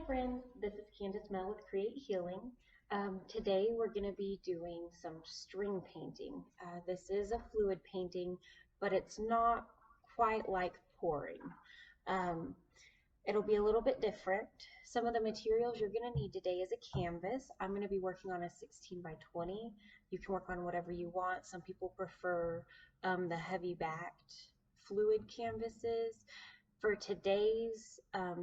friends, this is Candace Mel with Create Healing. Today we're going to be doing some string painting. This is a fluid painting, but it's not quite like pouring. Um, It'll be a little bit different. Some of the materials you're going to need today is a canvas. I'm going to be working on a 16 by 20. You can work on whatever you want. Some people prefer the heavy backed fluid canvases. For today's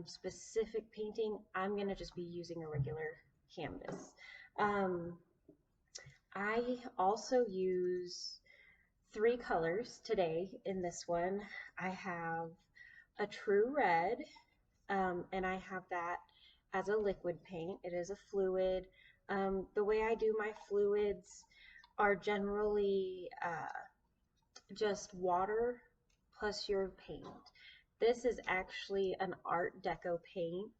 specific painting, I'm going to just be using a regular canvas. I also use three colors today in this one. I have a true red, and I have that as a liquid paint. It is a fluid. The way I do my fluids are generally just water plus your paint. This is actually an Art Deco paint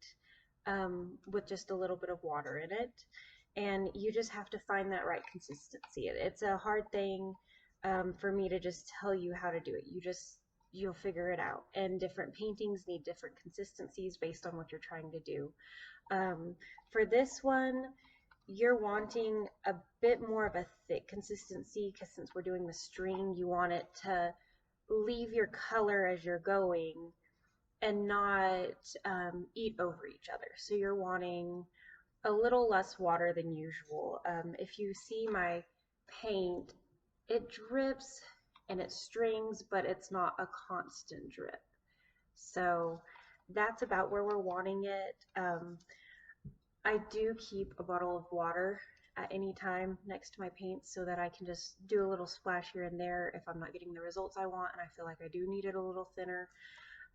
with just a little bit of water in it. And you just have to find that right consistency. It's a hard thing for me to just tell you how to do it. You'll figure it out. And different paintings need different consistencies based on what you're trying to do. For this one, you're wanting a bit more of a thick consistency because since we're doing the string, you want it to leave your color as you're going and not eat over each other. So you're wanting a little less water than usual. If you see my paint, it drips and it strings, but it's not a constant drip. So that's about where we're wanting it. I do keep a bottle of water at any time next to my paints so that I can just do a little splash here and there if I'm not getting the results I want and I feel like I do need it a little thinner.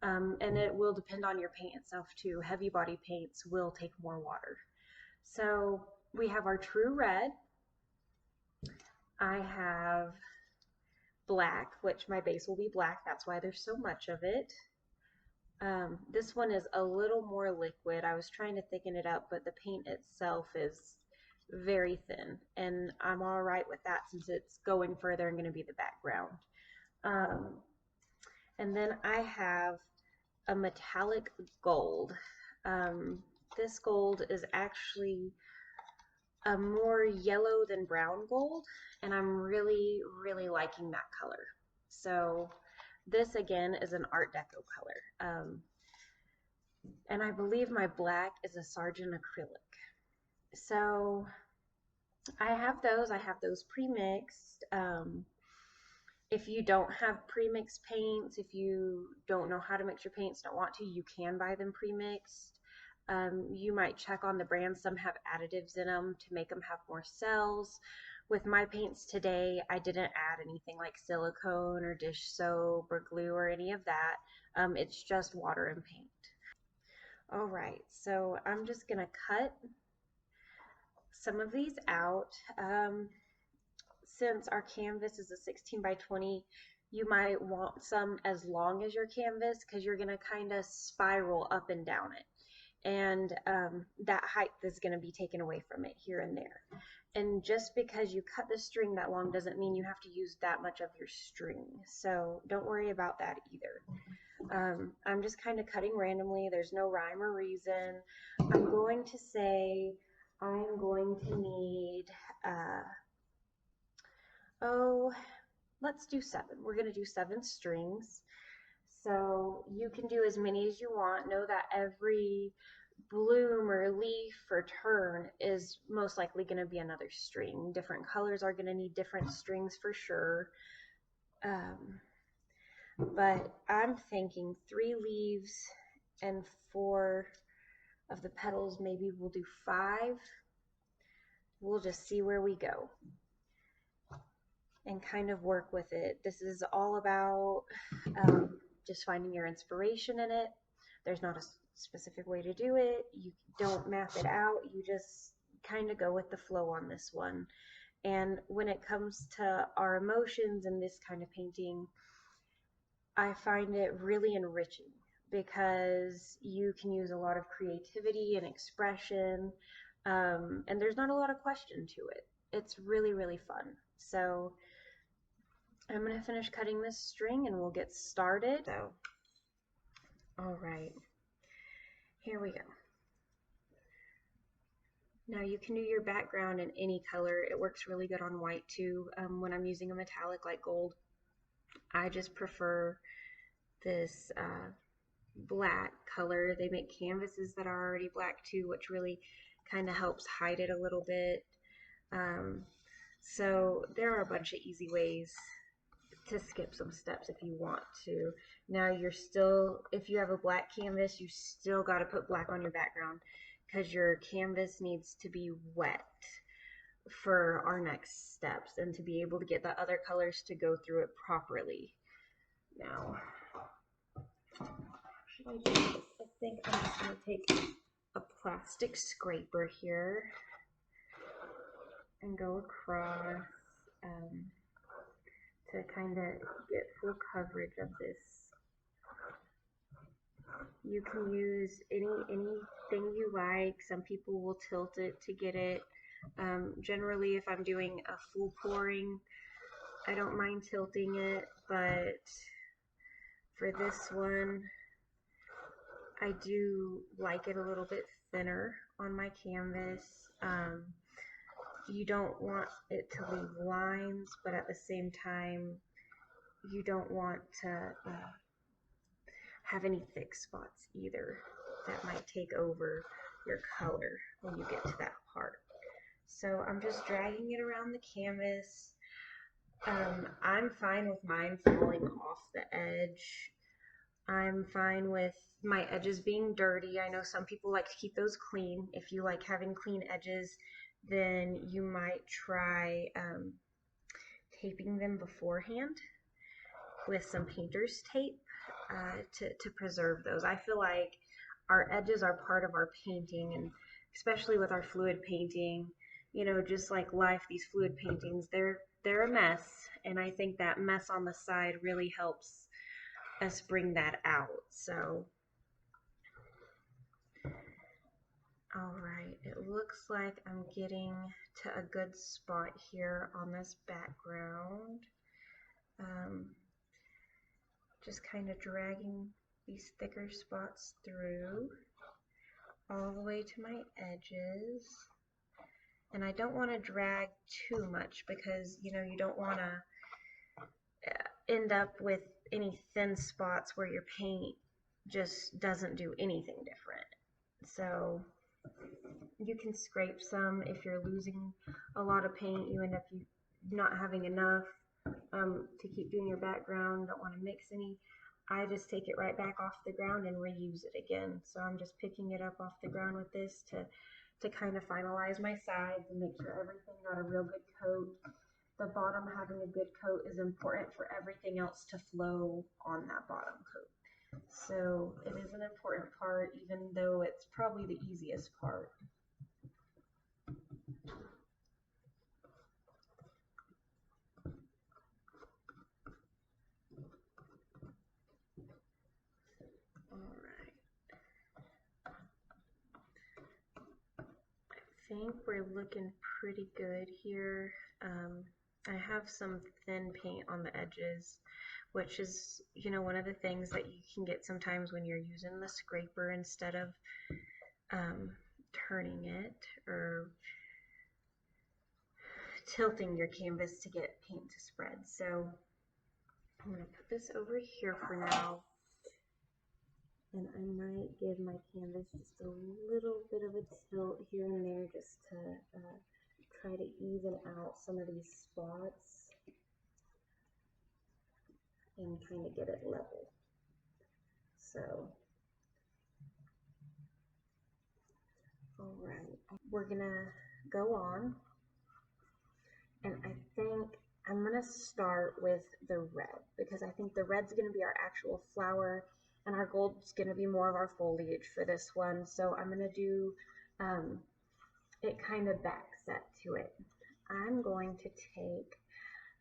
And it will depend on your paint itself too. Heavy body paints will take more water. So we have our true red. I have black, which my base will be black. That's why there's so much of it. This one is a little more liquid. I was trying to thicken it up, but the paint itself is very thin, and I'm all right with that since it's going further and going to be the background. And then I have a metallic gold. This gold is actually a more yellow than brown gold, and I'm really, really liking that color. So this again is an Art Deco color. And I believe my black is a Sargent acrylic. So I have those pre-mixed. If you don't have pre-mixed paints, if you don't know how to mix your paints, don't want to, you can buy them pre-mixed. You might check on the brands. Some have additives in them to make them have more cells. With my paints today, I didn't add anything like silicone or dish soap or glue or any of that. It's just water and paint. All right, so I'm just gonna cut some of these out. Since our canvas is a 16 by 20, you might want some as long as your canvas because you're gonna kind of spiral up and down it. And that height is going to be taken away from it here and there. And just because you cut the string that long doesn't mean you have to use that much of your string. So don't worry about that either. I'm just kind of cutting randomly. There's no rhyme or reason. I'm going to say I'm going to need, let's do 7. We're going to do 7 strings. So you can do as many as you want. Know that every bloom or leaf or turn is most likely going to be another string. Different colors are going to need different strings for sure. But I'm thinking 3 leaves and 4 of the petals. Maybe we'll do 5. We'll just see where we go and kind of work with it. This is all about just finding your inspiration in it. There's not a specific way to do it. You don't map it out. You just kind of go with the flow on this one. And when it comes to our emotions in this kind of painting, I find it really enriching because you can use a lot of creativity and expression, and there's not a lot of question to it. It's really, really fun. So I'm going to finish cutting this string and we'll get started. So, all right, here we go. Now you can do your background in any color. It works really good on white too. When I'm using a metallic like gold, I just prefer this black color. They make canvases that are already black too, which really kind of helps hide it a little bit. So there are a bunch of easy ways to skip some steps if you want to. Now you're still, if you have a black canvas, you still got to put black on your background because your canvas needs to be wet for our next steps and to be able to get the other colors to go through it properly. Now, should I do this? I think I'm just going to take a plastic scraper here and go across to kind of get full coverage of this. You can use anything you like. Some people will tilt it to get it. Generally, if I'm doing a full pouring, I don't mind tilting it, but for this one, I do like it a little bit thinner on my canvas. You don't want it to leave lines, but at the same time, you don't want to have any thick spots either that might take over your color when you get to that part. So I'm just dragging it around the canvas. I'm fine with mine falling off the edge. I'm fine with my edges being dirty. I know some people like to keep those clean. If you like having clean edges, then you might try taping them beforehand with some painter's tape to preserve those. I feel like our edges are part of our painting, and especially with our fluid painting, you know, just like life, these fluid paintings, they're a mess, and I think that mess on the side really helps us bring that out. So all right, it looks like I'm getting to a good spot here on this background. Just kind of dragging these thicker spots through all the way to my edges. And I don't want to drag too much because, you know, you don't want to end up with any thin spots where your paint just doesn't do anything different. So you can scrape some if you're losing a lot of paint. You end up not having enough to keep doing your background, don't want to mix any. I just take it right back off the ground and reuse it again. So I'm just picking it up off the ground with this to kind of finalize my sides and make sure everything got a real good coat. The bottom having a good coat is important for everything else to flow on that bottom coat. So it is an important part, even though it's probably the easiest part. I think we're looking pretty good here. I have some thin paint on the edges, which is, you know, one of the things that you can get sometimes when you're using the scraper instead of turning it or tilting your canvas to get paint to spread. So I'm going to put this over here for now. And I might give my canvas just a little bit of a tilt here and there just to try to even out some of these spots and kind of get it level. So, all right, we're gonna go on, and I think I'm gonna start with the red because I think the red's gonna be our actual flower and our gold's gonna be more of our foliage for this one. So I'm gonna do it kind of back set to it. I'm going to take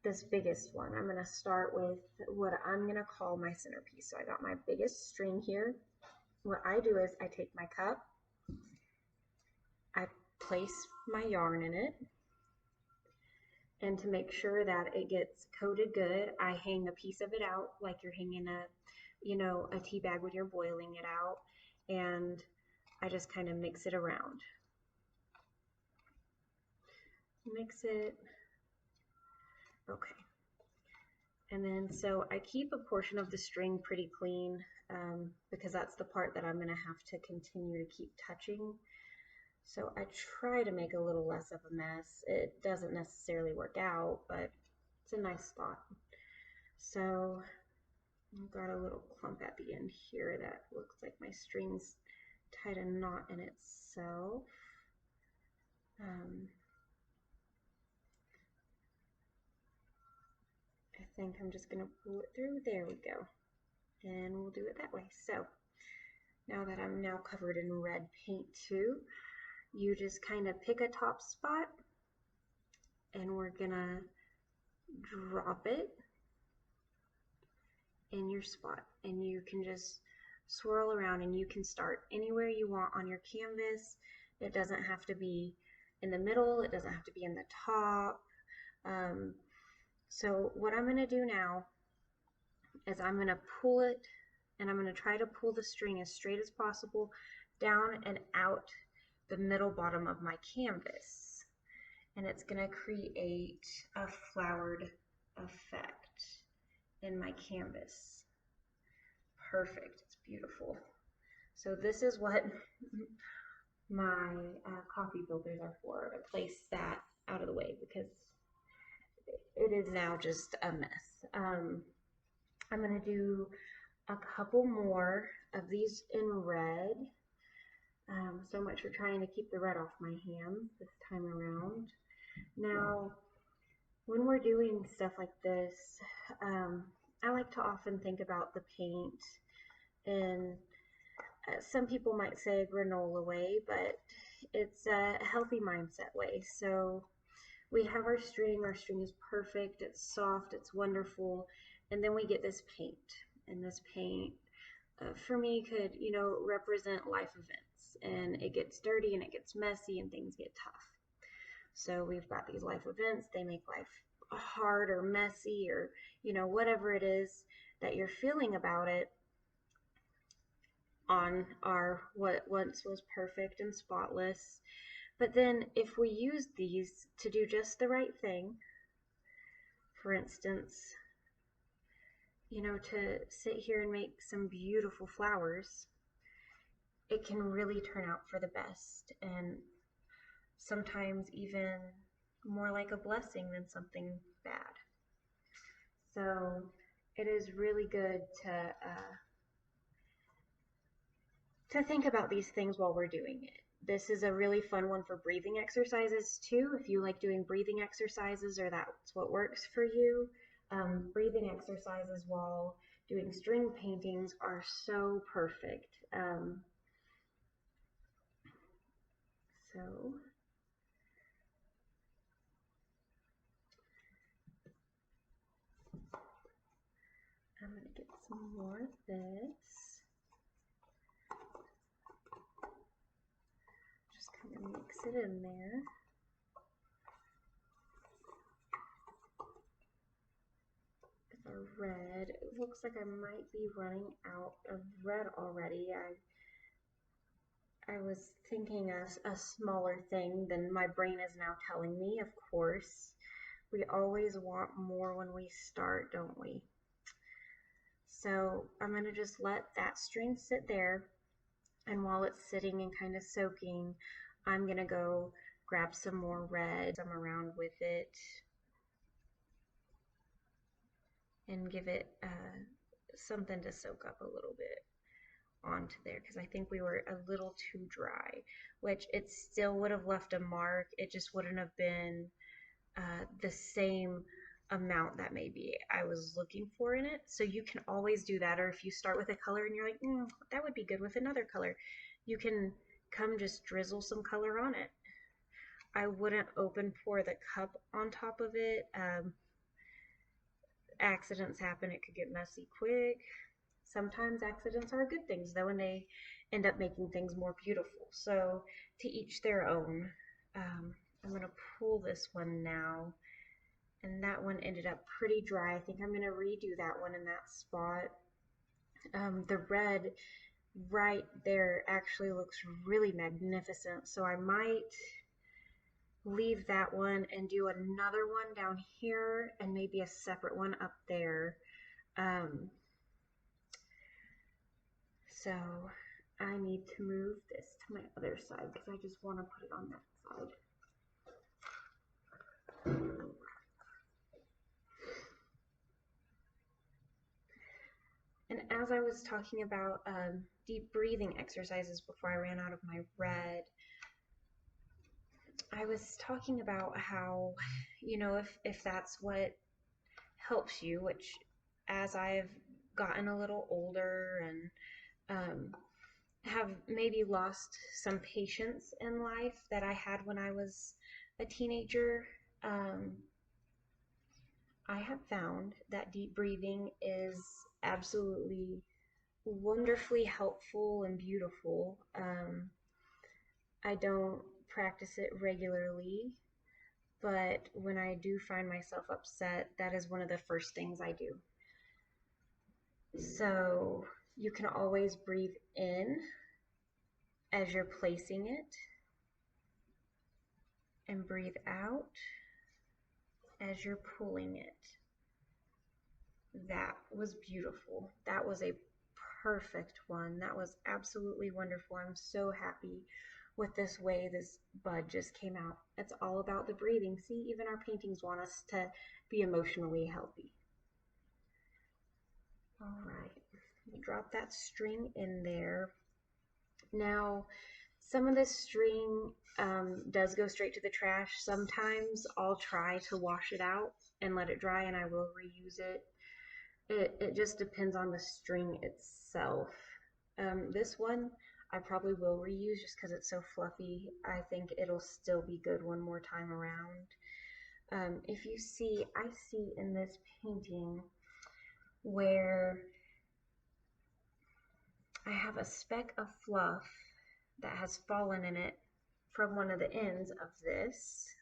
this biggest one. I'm going to start with what I'm going to call my centerpiece. So I got my biggest string here. What I do is I take my cup, I place my yarn in it, and to make sure that it gets coated good, I hang a piece of it out like you're hanging a tea bag when you're boiling it out, and I just kind of mix it around. mix it. Okay. And then so I keep a portion of the string pretty clean because that's the part that I'm going to have to continue to keep touching. So I try to make a little less of a mess. It doesn't necessarily work out, but it's a nice spot. So I've got a little clump at the end here that looks like my string's tied a knot in itself. I think I'm just going to pull it through. There we go. And we'll do it that way. So now that I'm now covered in red paint too, you just kind of pick a top spot and we're gonna drop it in your spot, and you can just swirl around and you can start anywhere you want on your canvas. It doesn't have to be in the middle, it doesn't have to be in the top. So what I'm going to do now is I'm going to pull it, and I'm going to try to pull the string as straight as possible down and out the middle bottom of my canvas, and it's going to create a flowered effect in my canvas. Perfect, it's beautiful. So this is what my coffee filters are for, to place that out of the way because it is now just a mess. I'm going to do a couple more of these in red. So much for trying to keep the red off my hands this time around. Now, when we're doing stuff like this, I like to often think about the paint in some people might say a granola way, but it's a healthy mindset way. So we have our string is perfect, it's soft, it's wonderful, and then we get this paint. And this paint, for me, could, represent life events. And it gets dirty and it gets messy and things get tough. So we've got these life events, they make life hard or messy or, whatever it is that you're feeling about it on our what once was perfect and spotless. But then if we use these to do just the right thing, for instance, to sit here and make some beautiful flowers, it can really turn out for the best, and sometimes even more like a blessing than something bad. So it is really good to think about these things while we're doing it. This is a really fun one for breathing exercises too. If you like doing breathing exercises or that's what works for you, breathing exercises while doing string paintings are so perfect. So I'm going to get some more of this. Just kind of mix it in there. With our red, it looks like I might be running out of red already. I was thinking a smaller thing than my brain is now telling me, of course. We always want more when we start, don't we? So I'm going to just let that string sit there, and while it's sitting and kind of soaking, I'm going to go grab some more red, some around with it, and give it something to soak up a little bit onto there, because I think we were a little too dry, which it still would have left a mark. It just wouldn't have been the same amount that maybe I was looking for in it. So you can always do that, or if you start with a color and you're like, that would be good with another color, you can come just drizzle some color on it. I wouldn't open pour the cup on top of it. Accidents happen, it could get messy quick. Sometimes accidents are good things though, and they end up making things more beautiful. So to each their own. I'm going to pull this one now, and that one ended up pretty dry. I think I'm going to redo that one in that spot. The red right there actually looks really magnificent, so I might leave that one and do another one down here and maybe a separate one up there. So I need to move this to my other side because I just want to put it on that side. And as I was talking about deep breathing exercises before I ran out of my red, I was talking about how, you know, if that's what helps you, which as I've gotten a little older and have maybe lost some patience in life that I had when I was a teenager, I have found that deep breathing is absolutely wonderfully helpful and beautiful. I don't practice it regularly, but when I do find myself upset, that is one of the first things I do. So you can always breathe in as you're placing it and breathe out as you're pulling it. That was beautiful. That was a perfect one. That was absolutely wonderful. I'm so happy with this way this bud just came out. It's all about the breathing. See, even our paintings want us to be emotionally healthy. All right, drop that string in there. Now, some of this string does go straight to the trash. Sometimes I'll try to wash it out and let it dry and I will reuse it. It just depends on the string itself. This one I probably will reuse just because it's so fluffy. I think it'll still be good one more time around. If you see, I see in this painting where I have a speck of fluff that has fallen in it from one of the ends of this.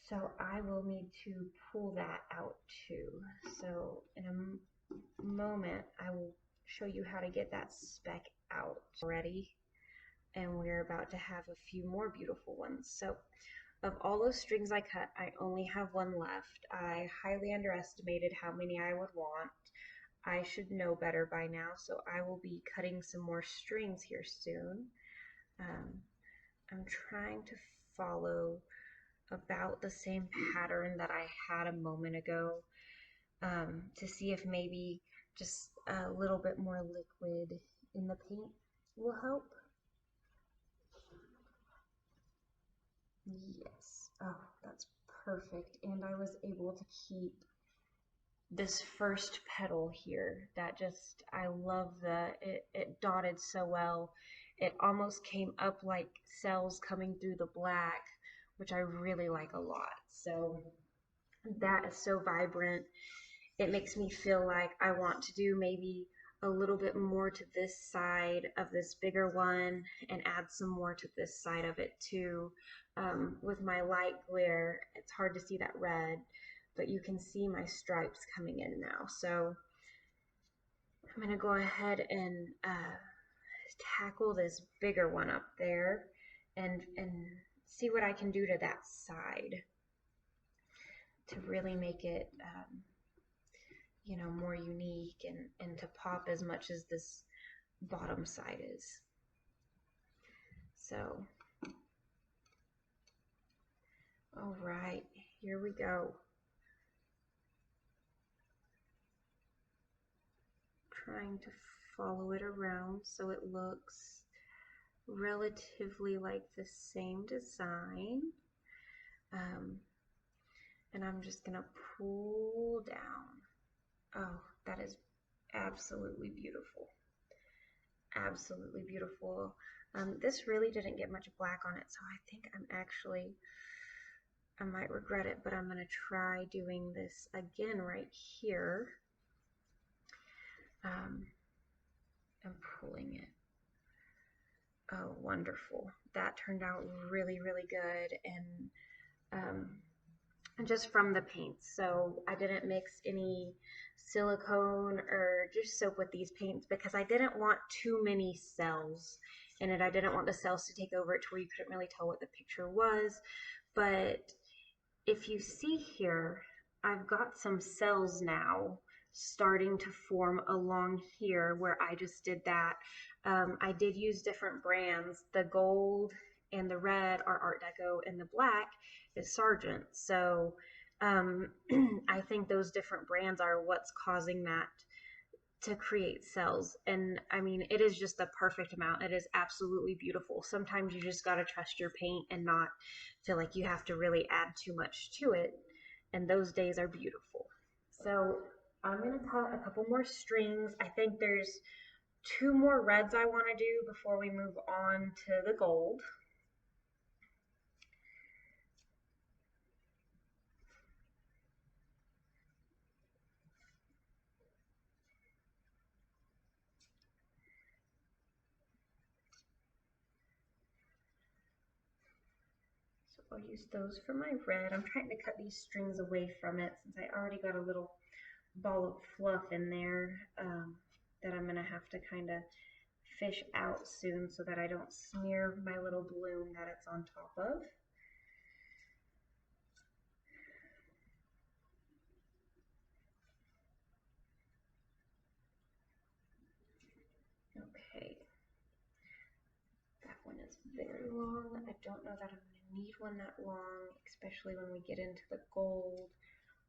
So I will need to pull that out too. So in a moment, I will show you how to get that speck out already. And we're about to have a few more beautiful ones. So of all those strings I cut, I only have one left. I highly underestimated how many I would want. I should know better by now, so I will be cutting some more strings here soon. I'm trying to follow about the same pattern that I had a moment ago to see if maybe just a little bit more liquid in the paint will help. Yes, oh, that's perfect. And I was able to keep this first petal here that just, I love it dotted so well. It almost came up like cells coming through the black, which I really like a lot. So that is so vibrant. It makes me feel like I want to do maybe a little bit more to this side of this bigger one and add some more to this side of it too. With my light glare, it's hard to see that red, but you can see my stripes coming in now. So I'm going to go ahead and tackle this bigger one up there and see what I can do to that side to really make it you know, more unique and to pop as much as this bottom side is. So, all right, here we go. Trying to follow it around so it looks relatively like the same design. And I'm just gonna pull down. Oh, that is absolutely beautiful. Absolutely beautiful. This really didn't get much black on it, so I think I might regret it, but I'm going to try doing this again right here. And pulling it. Oh, wonderful. That turned out really, really good. And just from the paints. So I didn't mix any silicone or just soap with these paints because I didn't want too many cells in it. I didn't want the cells to take over it to where you couldn't really tell what the picture was. But if you see here, I've got some cells now starting to form along here where I just did that. I did use different brands. The gold and the red are Art Deco and the black is Sargent. So I think those different brands are what's causing that to create cells. And I mean, it is just the perfect amount. It is absolutely beautiful. Sometimes you just got to trust your paint and not feel like you have to really add too much to it. And those days are beautiful. So I'm going to cut a couple more strings. I think there's 2 more reds I want to do before we move on to the gold. So I'll use those for my red. I'm trying to cut these strings away from it since I already got a little ball of fluff in there that I'm going to have to kind of fish out soon so that I don't smear my little bloom that it's on top of. Okay, that one is very long. I don't know that I'm going to need one that long, especially when we get into the gold.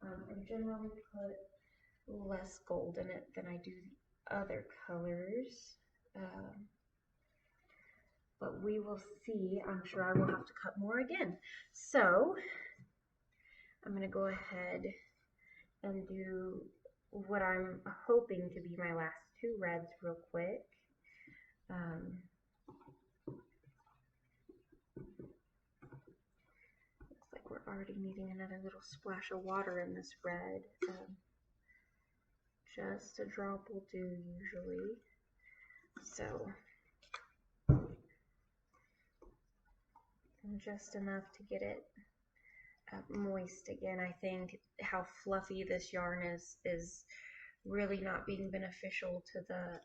I generally put less gold in it than I do the other colors. But we will see. I'm sure I will have to cut more again. So I'm going to go ahead and do what I'm hoping to be my last 2 reds real quick. Looks like we're already needing another little splash of water in this red. Just a drop will do usually. So just enough to get it moist again. I think how fluffy this yarn is really not being beneficial to the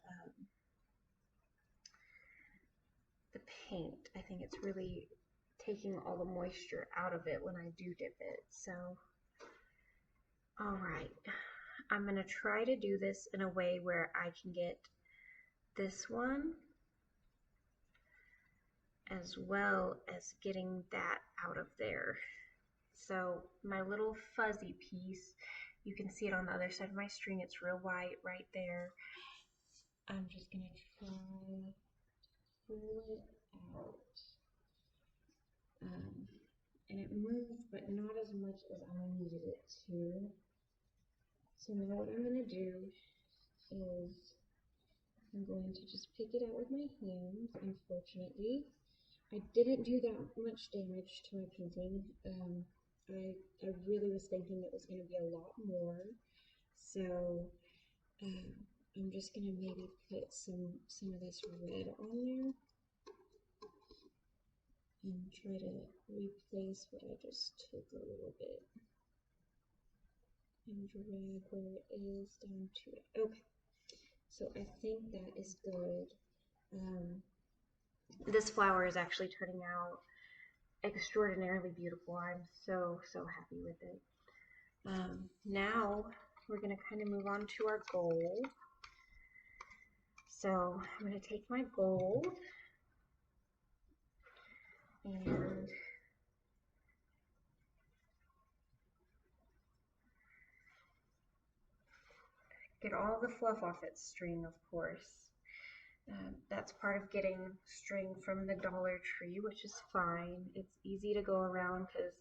paint. I think it's really taking all the moisture out of it when I do dip it. So, all right, I'm gonna try to do this in a way where I can get this one as well as getting that out of there. So my little fuzzy piece, you can see it on the other side of my string. It's real white right there. I'm just gonna try to pull it out. And it moved, but not as much as I needed it to. So now what I'm gonna do is I'm going to just pick it out with my hands. Unfortunately, I didn't do that much damage to my painting. I really was thinking it was going to be a lot more. So I'm just going to maybe put some of this red on there and try to replace what I just took a little bit and drag where it is down to it. Okay, so I think that is good. This flower is actually turning out extraordinarily beautiful. I'm so happy with it. Now we're going to kind of move on to our gold. So I'm going to take my gold and get all the fluff off its string, of course. That's part of getting string from the Dollar Tree, which is fine. It's easy to go around because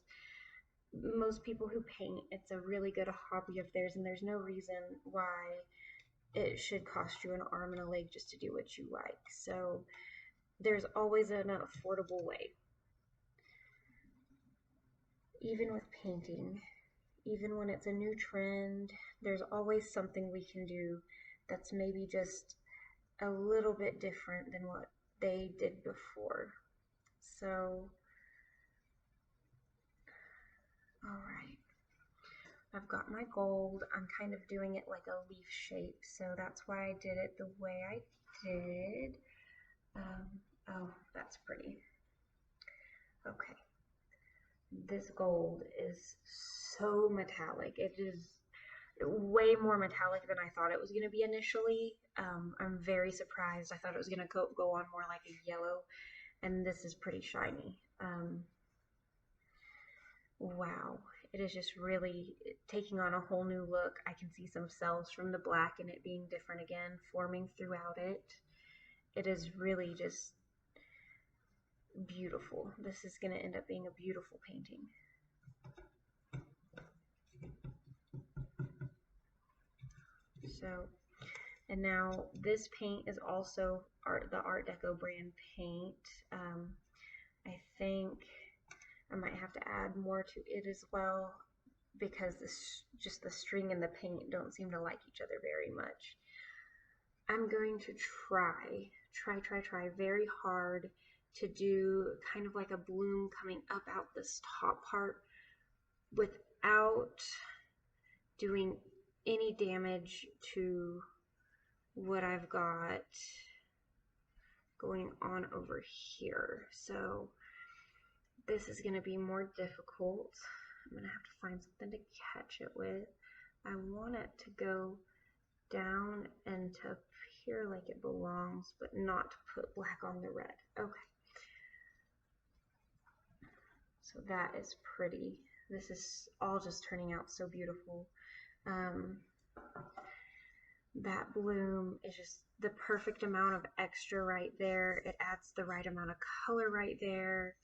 most people who paint, it's a really good hobby of theirs, and there's no reason why it should cost you an arm and a leg just to do what you like. So there's always an affordable way. Even with painting, even when it's a new trend, there's always something we can do that's maybe just a little bit different than what they did before. So, all right. I've got my gold. I'm kind of doing it like a leaf shape, so that's why I did it the way I did. that's pretty. Okay. This gold is so metallic. It is way more metallic than I thought it was going to be initially. I'm very surprised. I thought it was going to go on more like a yellow, and this is pretty shiny. Wow, it is just really taking on a whole new look. I can see some cells from the black and it being different again, forming throughout it. It is really just beautiful. This is going to end up being a beautiful painting. So, and now this paint is also the Art Deco brand paint. I think I might have to add more to it as well because just the string and the paint don't seem to like each other very much. I'm going to try very hard to do kind of like a bloom coming up out this top part without doing any damage to what I've got going on over here. So this is going to be more difficult. I'm going to have to find something to catch it with. I want it to go down and to appear like it belongs, but not to put black on the red. Okay. So that is pretty. This is all just turning out so beautiful. That bloom is just the perfect amount of extra right there. It adds the right amount of color right there.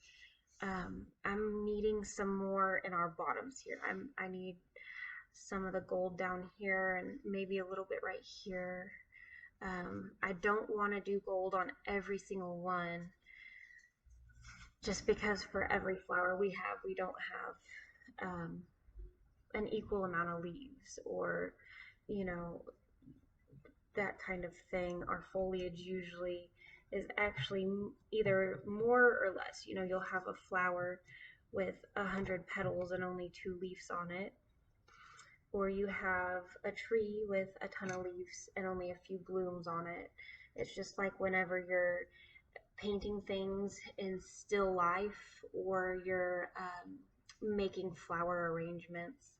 I'm needing some more in our bottoms here. I need some of the gold down here and maybe a little bit right here. I don't want to do gold on every single one just because for every flower we don't have an equal amount of leaves or, you know, that kind of thing. Our foliage usually is actually either more or less. You know, you'll have a flower with 100 petals and only 2 leaves on it, or you have a tree with a ton of leaves and only a few blooms on it. It's just like whenever you're painting things in still life or you're making flower arrangements.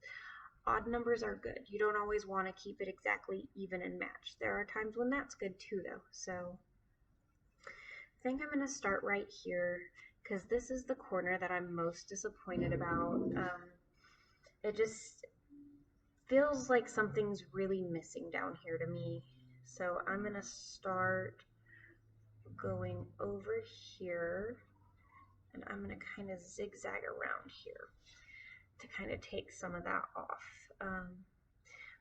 Odd numbers are good. You don't always want to keep it exactly even and matched. There are times when that's good too though. So I think I'm going to start right here because this is the corner that I'm most disappointed about. It just feels like something's really missing down here to me. So I'm going to start going over here and I'm going to kind of zigzag around here to kind of take some of that off.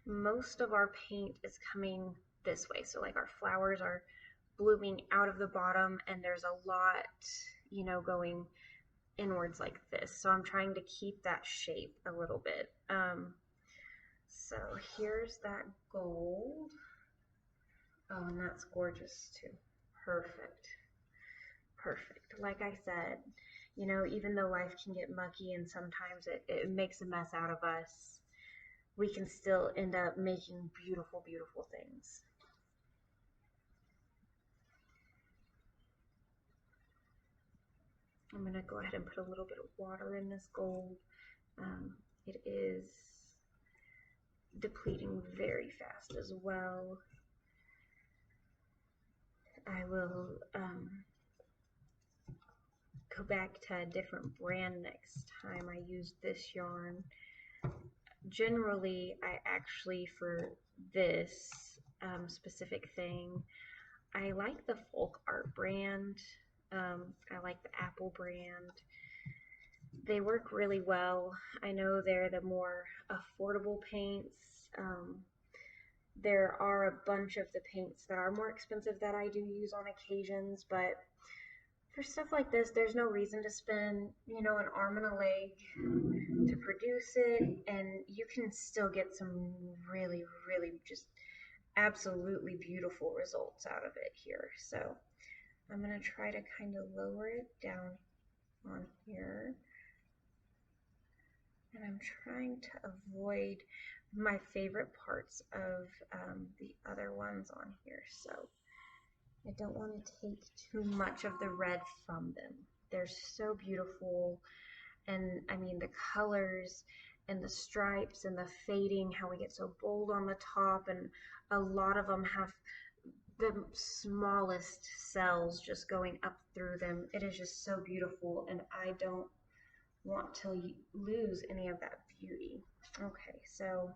Most of our paint is coming this way. So like our flowers are blooming out of the bottom and there's a lot, you know, going inwards like this. So I'm trying to keep that shape a little bit. So here's that gold. Oh, and that's gorgeous too. Perfect. Perfect. Like I said, you know, even though life can get mucky and sometimes it makes a mess out of us, we can still end up making beautiful, beautiful things. I'm going to go ahead and put a little bit of water in this gold. It is depleting very fast as well. I will go back to a different brand next time I use this yarn. Generally, I actually, for this specific thing, I like the Folk Art brand. I like the Apple brand. They work really well. I know they're the more affordable paints. There are a bunch of the paints that are more expensive that I do use on occasions, but for stuff like this, there's no reason to spend, you know, an arm and a leg to produce it, and you can still get some really, really just absolutely beautiful results out of it here. So I'm going to try to kind of lower it down on here. And I'm trying to avoid my favorite parts of the other ones on here. So I don't want to take too much of the red from them. They're so beautiful, and I mean the colors and the stripes and the fading, how we get so bold on the top, and a lot of them have the smallest cells just going up through them. It is just so beautiful, and I don't want to lose any of that beauty. Okay, so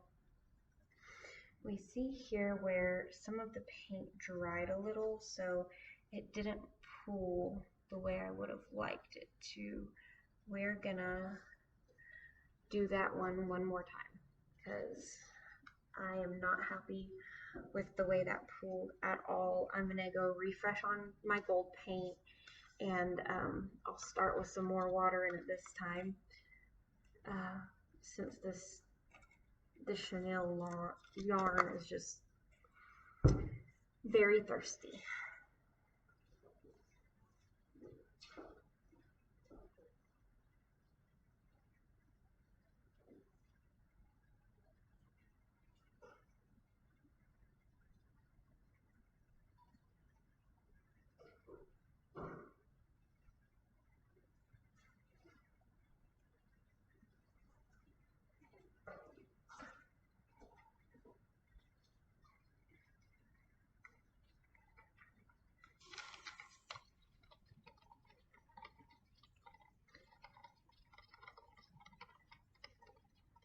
we see here where some of the paint dried a little, so it didn't pool the way I would have liked it to. We're gonna do that one more time because I am not happy with the way that pooled at all. I'm gonna go refresh on my gold paint, and I'll start with some more water in it this time, since this chenille yarn is just very thirsty.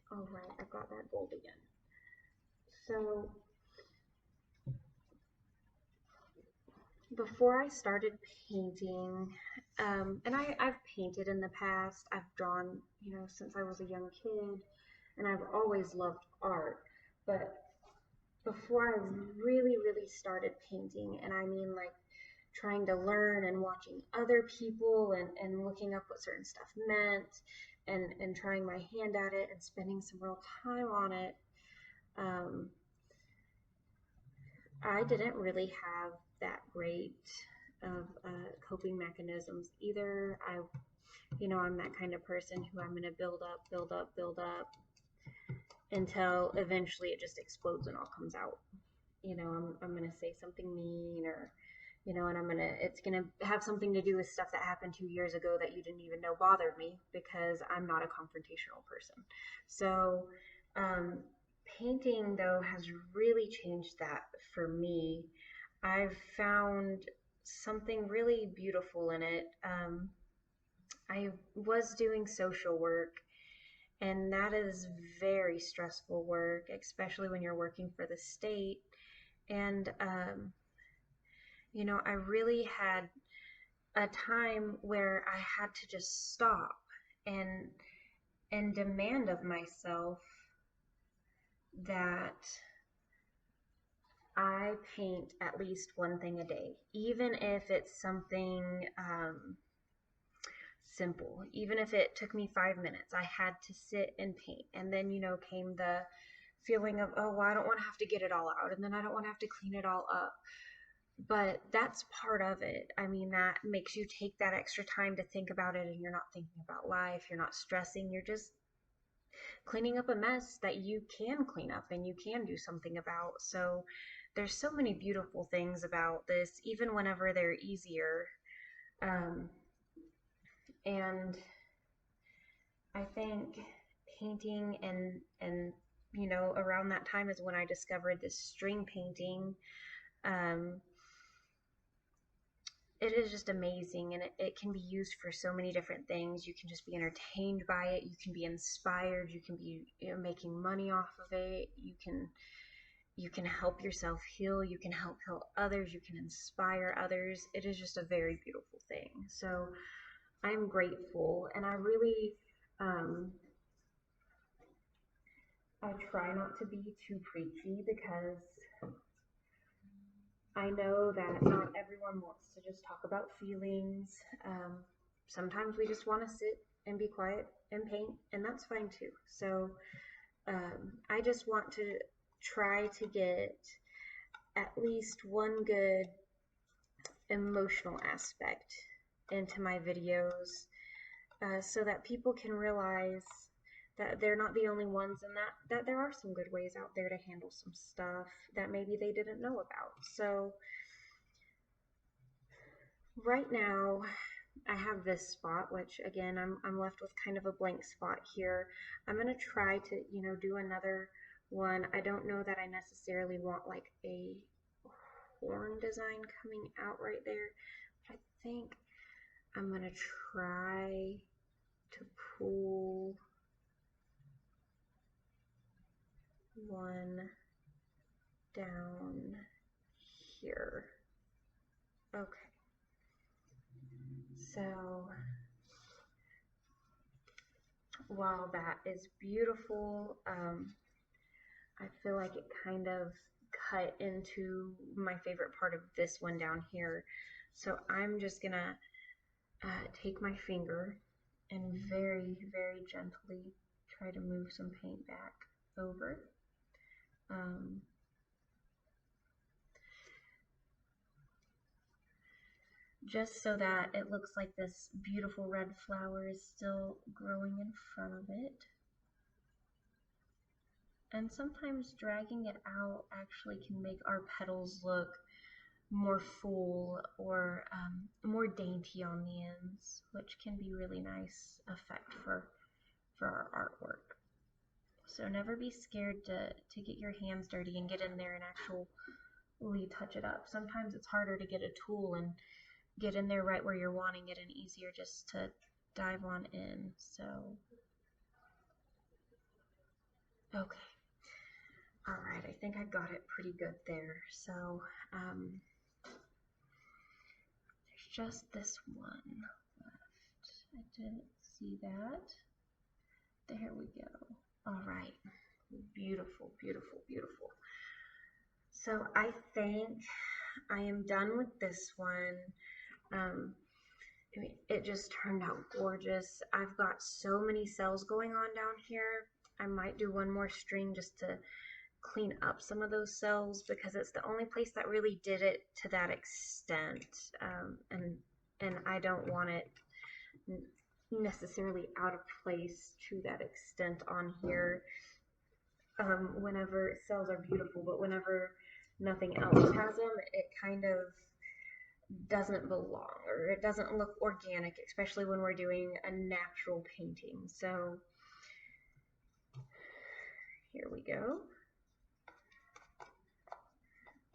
All right, I've got that gold again. So before I started painting, and I've painted in the past, I've drawn, since I was a young kid, and I've always loved art. But before I really started painting, and I mean like trying to learn and watching other people and looking up what certain stuff meant and trying my hand at it and spending some real time on it, I didn't really have that great of coping mechanisms either. I'm that kind of person who I'm going to build up until eventually it just explodes and all comes out. I'm going to say something mean, or and it's gonna have something to do with stuff that happened 2 years ago that you didn't even know bothered me, because I'm not a confrontational person. So, painting though has really changed that for me. I've found something really beautiful in it. I was doing social work, and that is very stressful work, especially when you're working for the state. And I really had a time where I had to just stop and demand of myself that I paint at least one thing a day, even if it's something simple. Even if it took me 5 minutes, I had to sit and paint. And then, came the feeling of, oh, well, I don't want to have to get it all out, and then I don't want to have to clean it all up. But that's part of it. I mean, that makes you take that extra time to think about it, and you're not thinking about life, you're not stressing, you're just cleaning up a mess that you can clean up and you can do something about. So there's so many beautiful things about this, even whenever they're easier. Um, and I think painting and around that time is when I discovered this string painting. Um, it is just amazing, and it can be used for so many different things. You can just be entertained by it, you can be inspired, you can be making money off of it, you can help yourself heal, you can help heal others, you can inspire others. It is just a very beautiful thing. So I'm grateful, and I really I try not to be too preachy, because I know that not everyone wants to just talk about feelings. Sometimes we just want to sit and be quiet and paint, and that's fine too. So I just want to try to get at least one good emotional aspect into my videos, so that people can realize that they're not the only ones, and that there are some good ways out there to handle some stuff that maybe they didn't know about. So right now I have this spot, which again, I'm left with kind of a blank spot here. I'm gonna try to, do another one. I don't know that I necessarily want like a horn design coming out right there. I think I'm gonna try to pull one down here. Okay, so while that is beautiful, I feel like it kind of cut into my favorite part of this one down here. So I'm just gonna take my finger and very, very gently try to move some paint back over. Um, just so that it looks like this beautiful red flower is still growing in front of it. And sometimes dragging it out actually can make our petals look more full or more dainty on the ends, which can be really nice effect for our artwork. So never be scared to get your hands dirty and get in there and actually touch it up. Sometimes it's harder to get a tool and get in there right where you're wanting it, and easier just to dive on in. So, okay. All right, I think I got it pretty good there. So, there's just this one left. I didn't see that. There we go. All right. Beautiful, beautiful, beautiful. So I think I am done with this one. I mean, it just turned out gorgeous. I've got so many cells going on down here. I might do one more string just to clean up some of those cells, because it's the only place that really did it to that extent. And I don't want it necessarily out of place to that extent on here. Whenever cells are beautiful, but whenever nothing else has them, it kind of doesn't belong, or it doesn't look organic, especially when we're doing a natural painting. So here we go.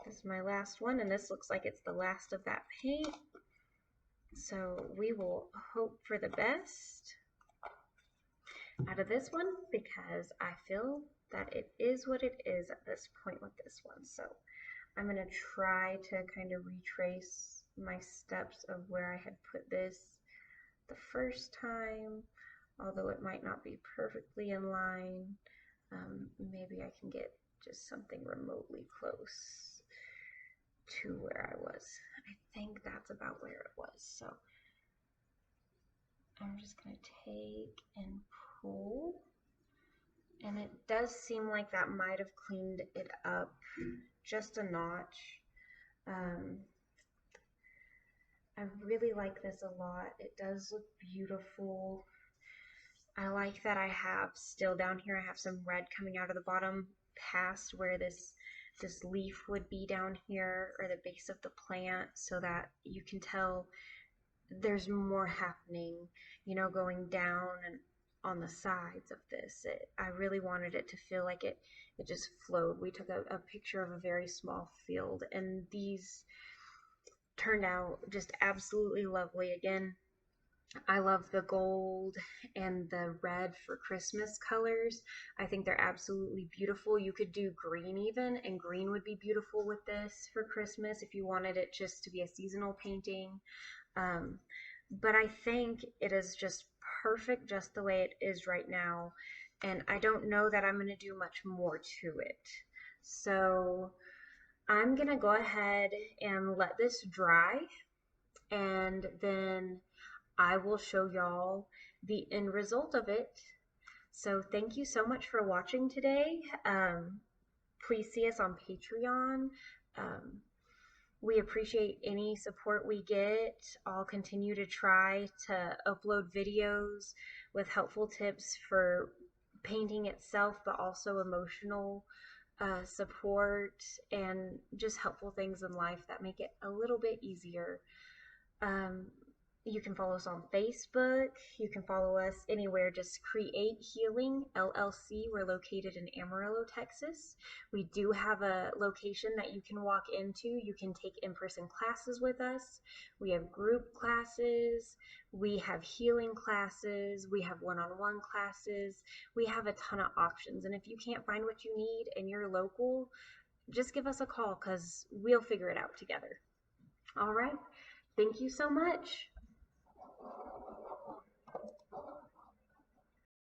This is my last one, and this looks like it's the last of that paint. So we will hope for the best out of this one, because I feel that it is what it is at this point with this one. So I'm going to try to kind of retrace my steps of where I had put this the first time, although it might not be perfectly in line. Maybe I can get just something remotely close to where I was. I think that's about where it was. So I'm just going to take and pull, and it does seem like that might have cleaned it up just a notch. I really like this a lot. It does look beautiful. I like that I have still down here, I have some red coming out of the bottom past where this leaf would be down here, or the base of the plant, so that you can tell there's more happening, going down and on the sides of this. I really wanted it to feel like it just flowed. We took a picture of a very small field, and these turned out just absolutely lovely. Again, I love the gold and the red for Christmas colors. I think they're absolutely beautiful. You could do green even, and green would be beautiful with this for Christmas if you wanted it just to be a seasonal painting. But I think it is just perfect just the way it is right now, and I don't know that I'm going to do much more to it. So I'm going to go ahead and let this dry, and then I will show y'all the end result of it. So thank you so much for watching today. Please see us on Patreon. We appreciate any support we get. I'll continue to try to upload videos with helpful tips for painting itself, but also emotional support and just helpful things in life that make it a little bit easier. Um, you can follow us on Facebook. You can follow us anywhere. Just Create Healing LLC. We're located in Amarillo, Texas. We do have a location that you can walk into. You can take in-person classes with us. We have group classes. We have healing classes. We have one-on-one classes. We have a ton of options. And if you can't find what you need and you're local, just give us a call because we'll figure it out together. All right. Thank you so much.